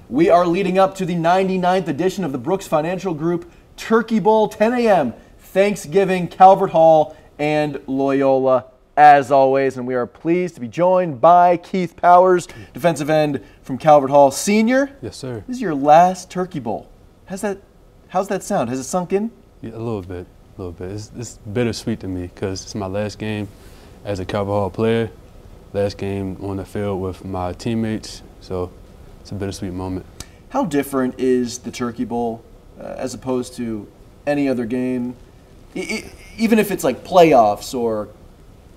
We are leading up to the 99th edition of the Brooks Financial Group Turkey Bowl, 10 a.m. Thanksgiving, Calvert Hall and Loyola, as always. And we are pleased to be joined by Keith Powers, defensive end from Calvert Hall. Senior? Yes, sir. This is your last Turkey Bowl. How's that sound? Has it sunk in? Yeah, a little bit. It's bittersweet to me because it's my last game as a Calvert Hall player, last game on the field with my teammates, so it's a bittersweet moment. How different is the Turkey Bowl as opposed to any other game? Even if it's like playoffs or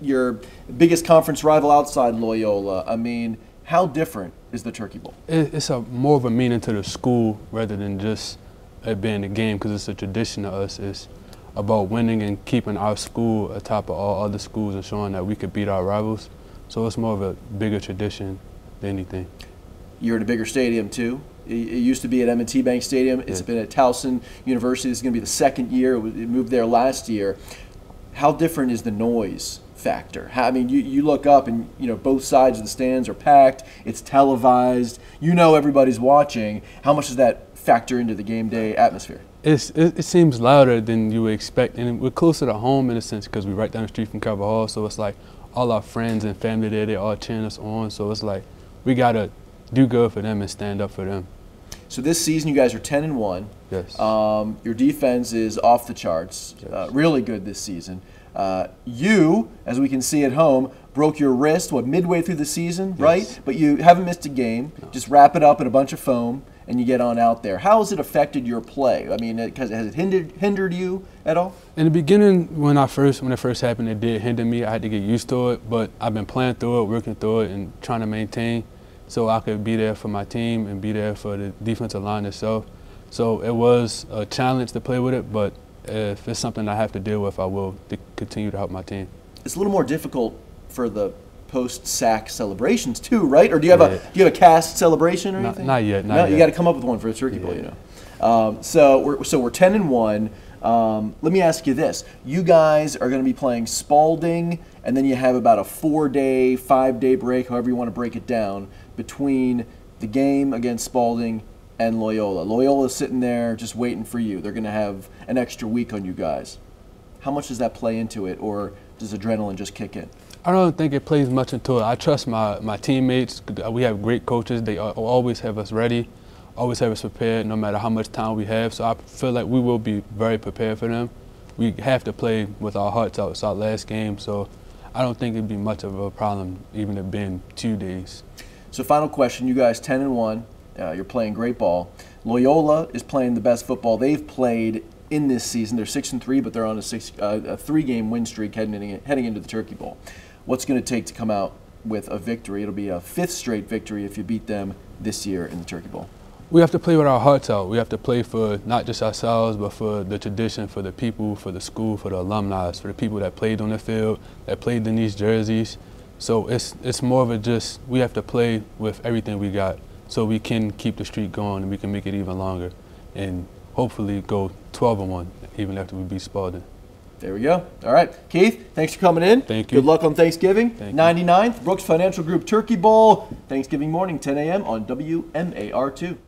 your biggest conference rival outside Loyola, I mean, how different is the Turkey Bowl? It's more of a meaning to the school rather than just it being a game, because it's a tradition to us. It's about winning and keeping our school atop of all other schools and showing that we could beat our rivals. So it's more of a bigger tradition than anything. You're at a bigger stadium too. It used to be at M&T Bank Stadium. It's been at Towson University. This is going to be the second year. It moved there last year. How different is the noise factor? I mean, you look up and both sides of the stands are packed. It's televised. Everybody's watching. How much does that factor into the game day atmosphere? It seems louder than you would expect, and we're closer to home in a sense because we're right down the street from Calvert Hall. So it's like all our friends and family there, they're all cheering us on. So it's like we gotta do good for them and stand up for them. So this season you guys are 10-1. Yes. Your defense is off the charts. Yes. Really good this season. You, as we can see at home, broke your wrist midway through the season, yes. right? But you haven't missed a game. No. Just wrap it up in a bunch of foam and you get on out there. How has it affected your play? I mean, has it hindered you at all? In the beginning, when it first happened, it did hinder me. I had to get used to it, but I've been playing through it, working through it, and trying to maintain so I could be there for my team and be there for the defensive line itself. So it was a challenge to play with it, but if it's something I have to deal with, I will continue to help my team. It's a little more difficult for the post-sack celebrations too, right? Or do you have a cast celebration or anything? Not yet. You got to come up with one for the Turkey Bowl, So we're 10-1. Let me ask you this: you guys are going to be playing Spalding, and then you have about a 4-day, 5-day break, however you want to break it down, between the game against Spalding and Loyola. Loyola's sitting there just waiting for you. They're going to have an extra week on you guys. How much does that play into it, or does adrenaline just kick in? I don't think it plays much into it. I trust my teammates. We have great coaches. They always have us ready, always have us prepared no matter how much time we have. So I feel like we will be very prepared for them. We have to play with our hearts out. It's our last game, so I don't think it'd be much of a problem, even if it been 2 days. So final question, you guys 10-1, you're playing great ball. Loyola is playing the best football they've played in this season. They're 6-3, but they're on a 3-game win streak heading into the Turkey Bowl. What's going to take to come out with a victory? It'll be a 5th straight victory if you beat them this year in the Turkey Bowl. We have to play with our hearts out. We have to play for not just ourselves, but for the tradition, for the people, for the school, for the alumni, for the people that played on the field, that played in these jerseys. So it's more of we have to play with everything we got so we can keep the streak going and we can make it even longer and hopefully go 12-1 even after we beat Spalding. There we go. All right. Keith, thanks for coming in. Thank you. Good luck on Thanksgiving. Thank 99th Brooks Financial Group Turkey Bowl, Thanksgiving morning, 10 a.m. on WMAR-TV.